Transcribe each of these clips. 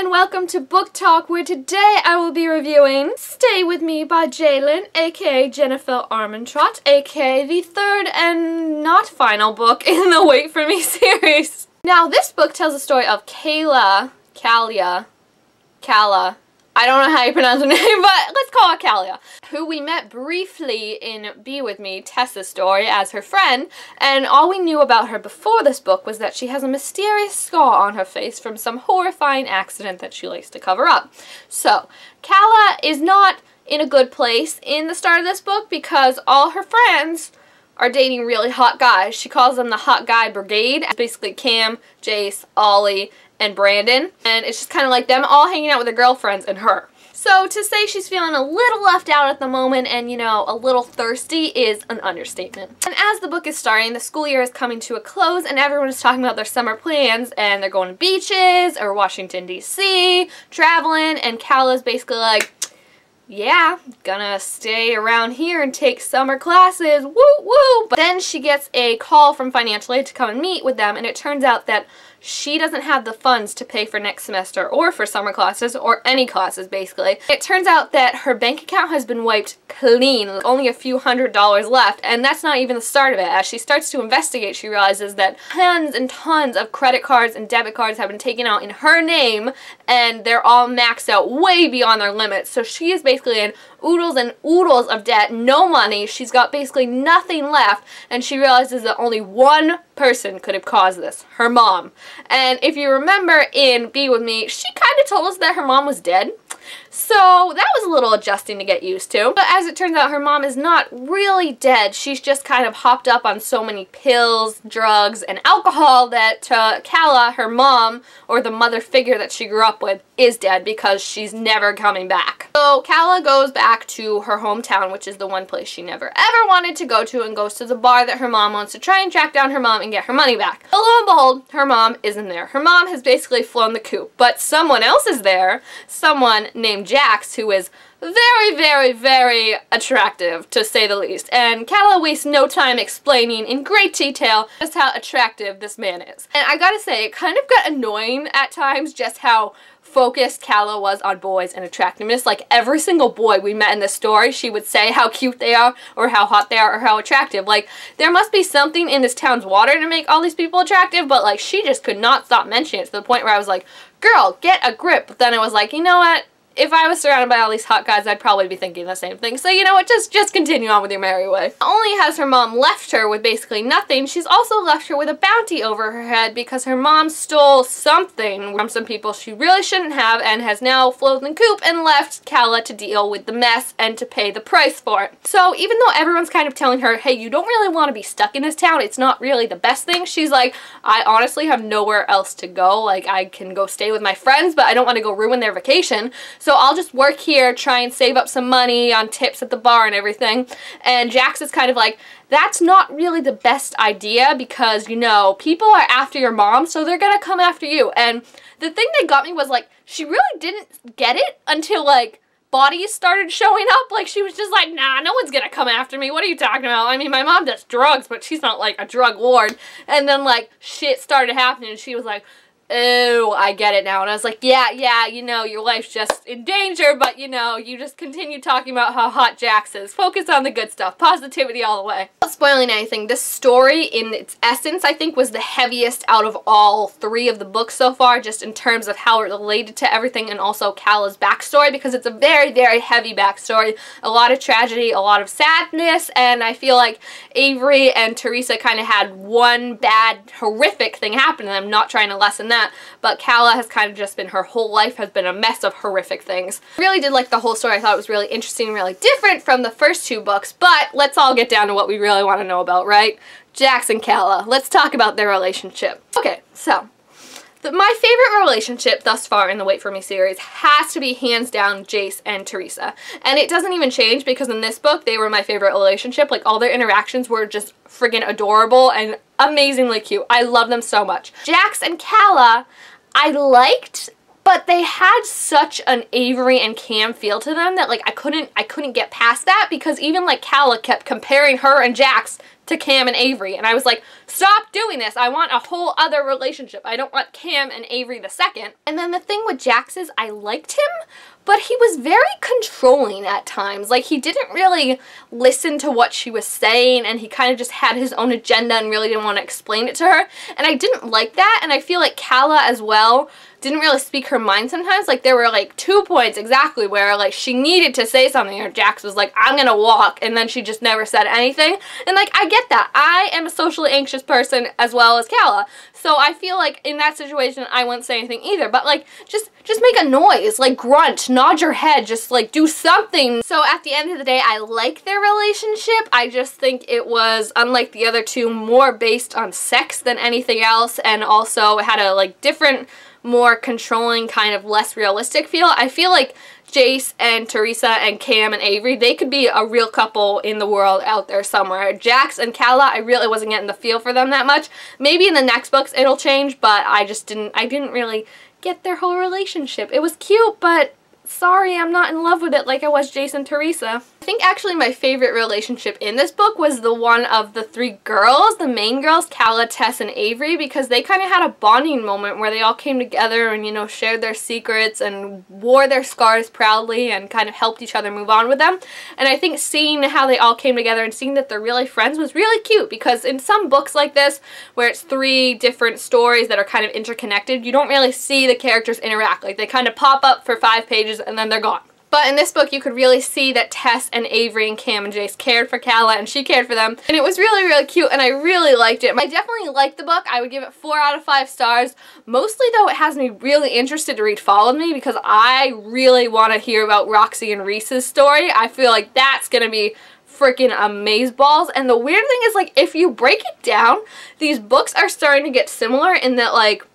and welcome to Book Talk, where today I will be reviewing Stay With Me by Lynn, aka Jennifer Armentrout, aka the third and not final book in the Wait For Me series. Now, this book tells the story of Kala, I don't know how you pronounce her name, but let's call her Kalia, who we met briefly in Be With Me, Tessa's story, as her friend, and all we knew about her before this book was that she has a mysterious scar on her face from some horrifying accident that she likes to cover up. So, Kala is not in a good place in the start of this book because all her friends are dating really hot guys. She calls them the Hot Guy Brigade. It's basically Cam, Jace, Ollie, and Brandon, and it's just kind of like them all hanging out with their girlfriends and her. So to say she's feeling a little left out at the moment and, you know, a little thirsty is an understatement. And as the book is starting, the school year is coming to a close and everyone is talking about their summer plans and they're going to beaches or Washington, D.C., traveling, and Kala's basically like, yeah, gonna stay around here and take summer classes, woo woo! But then she gets a call from financial aid to come and meet with them, and it turns out that she doesn't have the funds to pay for next semester or for summer classes or any classes, basically. It turns out that her bank account has been wiped clean, only a few $100s left, and that's not even the start of it. As she starts to investigate, she realizes that tons and tons of credit cards and debit cards have been taken out in her name, and they're all maxed out way beyond their limits. So she is basically in oodles and oodles of debt, no money, she's got basically nothing left, and she realizes that only one person could have caused this, her mom. And if you remember in Be With Me, she kind of told us that her mom was dead. So that was a little adjusting to get used to. But as it turns out, her mom is not really dead. She's just kind of hopped up on so many pills, drugs, and alcohol that Kala, her mom, or the mother figure that she grew up with, is dead because she's never coming back. So Kala goes back to her hometown, which is the one place she never ever wanted to go to, and goes to the bar that her mom owns to try and track down her mom and get her money back. But lo and behold, her mom isn't there. Her mom has basically flown the coop, but someone else is there, someone named Jax, who is very, very, very attractive, to say the least. And Kala wastes no time explaining in great detail just how attractive this man is. And I gotta say, it kind of got annoying at times just how focused Kala was on boys and attractiveness. Like, every single boy we met in this story, she would say how cute they are, or how hot they are, or how attractive. Like, there must be something in this town's water to make all these people attractive, but like, she just could not stop mentioning it to the point where I was like, girl, get a grip. But then I was like, you know what? If I was surrounded by all these hot guys, I'd probably be thinking the same thing. So, you know what, just continue on with your merry way. Not only has her mom left her with basically nothing, she's also left her with a bounty over her head because her mom stole something from some people she really shouldn't have and has now flown the coop and left Kala to deal with the mess and to pay the price for it. So even though everyone's kind of telling her, hey, you don't really want to be stuck in this town, it's not really the best thing, she's like, I honestly have nowhere else to go. Like, I can go stay with my friends, but I don't want to go ruin their vacation. So I'll just work here, try and save up some money on tips at the bar and everything. And Jax is kind of like, that's not really the best idea because, you know, people are after your mom, so they're gonna come after you. And the thing that got me was, like, she really didn't get it until, like, bodies started showing up. Like, she was just like, nah, no one's gonna come after me. What are you talking about? I mean, my mom does drugs, but she's not, like, a drug lord. And then, like, shit started happening, and she was like, oh, I get it now. And I was like, yeah, you know, your life's just in danger, but, you know, you just continue talking about how hot Jax is. Focus on the good stuff. Positivity all the way. Without spoiling anything, this story, in its essence, I think was the heaviest out of all three of the books so far, just in terms of how it related to everything and also Kala's backstory, because it's a very, very heavy backstory. A lot of tragedy, a lot of sadness, and I feel like Avery and Teresa kind of had one bad, horrific thing happen to them. I'm not trying to lessen that, but Kala has kind of just been, her whole life has been a mess of horrific things. I really did like the whole story. I thought it was really interesting and really different from the first two books, but let's all get down to what we really want to know about, right? Jax and Kala. Let's talk about their relationship. Okay, so my favorite relationship thus far in the Wait For Me series has to be hands down Jace and Teresa. And it doesn't even change because in this book they were my favorite relationship. Like, all their interactions were just friggin' adorable and amazingly cute. I love them so much. Jax and Kala I liked, but they had such an Avery and Cam feel to them that, like, I couldn't get past that because even, like, Kala kept comparing her and Jax to Cam and Avery, and I was like, stop doing this. I want a whole other relationship. I don't want Cam and Avery the second. And then the thing with Jax is I liked him, but he was very controlling at times. Like, he didn't really listen to what she was saying, and he kind of just had his own agenda and really didn't want to explain it to her. And I didn't like that, and I feel like Calla as well didn't really speak her mind sometimes. Like, there were like 2 points exactly where like she needed to say something, or Jax was like, I'm gonna walk, and then she just never said anything. And like, I get that. I am a socially anxious person as well as Calla, so I feel like in that situation I wouldn't say anything either. But like, just make a noise, like grunt, nod your head, just like do something. So at the end of the day, I like their relationship. I just think it was, unlike the other two, more based on sex than anything else, and also it had a like different, more controlling, kind of less realistic feel. I feel like Jace and Teresa and Cam and Avery, they could be a real couple in the world out there somewhere. Jax and Calla, I really wasn't getting the feel for them that much. Maybe in the next books it'll change, but I didn't really get their whole relationship. It was cute, but sorry, I'm not in love with it like I was Jace and Teresa. I think actually my favorite relationship in this book was the one of the 3 girls, the main girls, Calla, Tess, and Avery, because they kind of had a bonding moment where they all came together and, you know, shared their secrets and wore their scars proudly and kind of helped each other move on with them. And I think seeing how they all came together and seeing that they're really friends was really cute, because in some books like this, where it's 3 different stories that are kind of interconnected, you don't really see the characters interact. Like, they kind of pop up for 5 pages and then they're gone. But in this book, you could really see that Tess and Avery and Cam and Jace cared for Calla, and she cared for them. And it was really, really cute, and I really liked it. I definitely liked the book. I would give it 4 out of 5 stars. Mostly, though, it has me really interested to read Fall With Me, because I really want to hear about Roxy and Reese's story. I feel like that's going to be freaking amazeballs. And the weird thing is, like, if you break it down, these books are starting to get similar in that, like,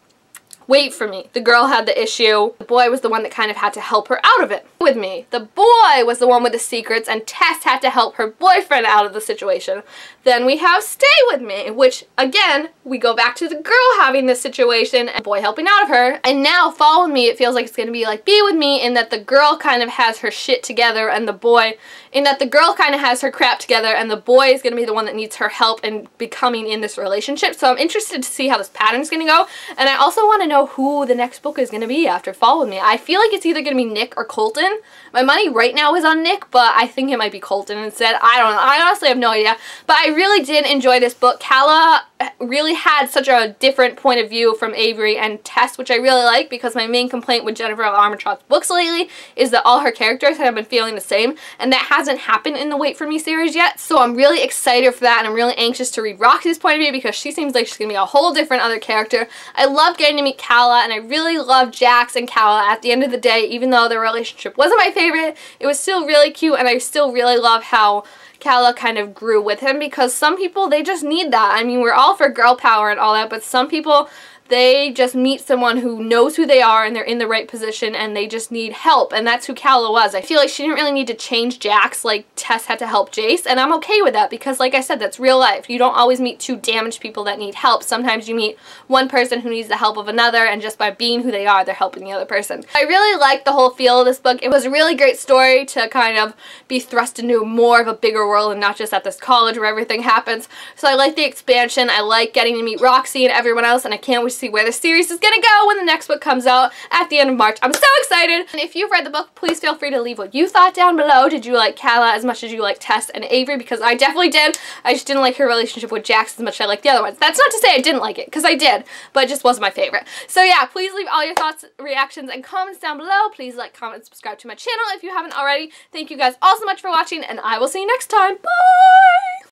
Wait For Me, the girl had the issue. The boy was the one that kind of had to help her out of it. With Me, the boy was the one with the secrets, and Tess had to help her boyfriend out of the situation. Then we have Stay With Me, which, again, we go back to the girl having this situation and the boy helping out of her. And now Fall With Me, it feels like it's going to be like Be With Me, in that the girl kind of has her shit together, and the boy, in that the girl kind of has her crap together, and the boy is going to be the one that needs her help in becoming in this relationship. So I'm interested to see how this pattern is going to go. And I also want to know who the next book is going to be after Fall With Me. I feel like it's either going to be Nick or Colton. My money right now is on Nick, but I think it might be Colton instead. I don't know. I honestly have no idea. But I really did enjoy this book. Calla really had such a different point of view from Avery and Tess, which I really like, because my main complaint with Jennifer L. Armentrout's books lately is that all her characters have been feeling the same, and that hasn't happened in the Wait For Me series yet. So I'm really excited for that, and I'm really anxious to read Roxy's point of view, because she seems like she's going to be a whole different other character. I love getting to meet Calla, and I really love Jax and Calla. At the end of the day, even though their relationship wasn't my favorite, it was still really cute, and I still really love how Calla kind of grew with him, because some people, they just need that. I mean, we're all for girl power and all that, but some people, they just meet someone who knows who they are and they're in the right position and they just need help, and that's who Calla was. I feel like she didn't really need to change Jax like Tess had to help Jace, and I'm okay with that, because like I said, that's real life. You don't always meet 2 damaged people that need help. Sometimes you meet one person who needs the help of another, and just by being who they are, they're helping the other person. I really liked the whole feel of this book. It was a really great story to kind of be thrust into more of a bigger world and not just at this college where everything happens. So I like the expansion. I like getting to meet Roxy and everyone else, and I can't wait to see where the series is gonna go when the next book comes out at the end of March. I'm so excited! And if you've read the book, please feel free to leave what you thought down below. Did you like Calla as much as you like Tess and Avery? Because I definitely did. I just didn't like her relationship with Jax as much as I liked the other ones. That's not to say I didn't like it, because I did, but it just wasn't my favorite. So yeah, please leave all your thoughts, reactions, and comments down below. Please like, comment, and subscribe to my channel if you haven't already. Thank you guys all so much for watching, and I will see you next time. Bye!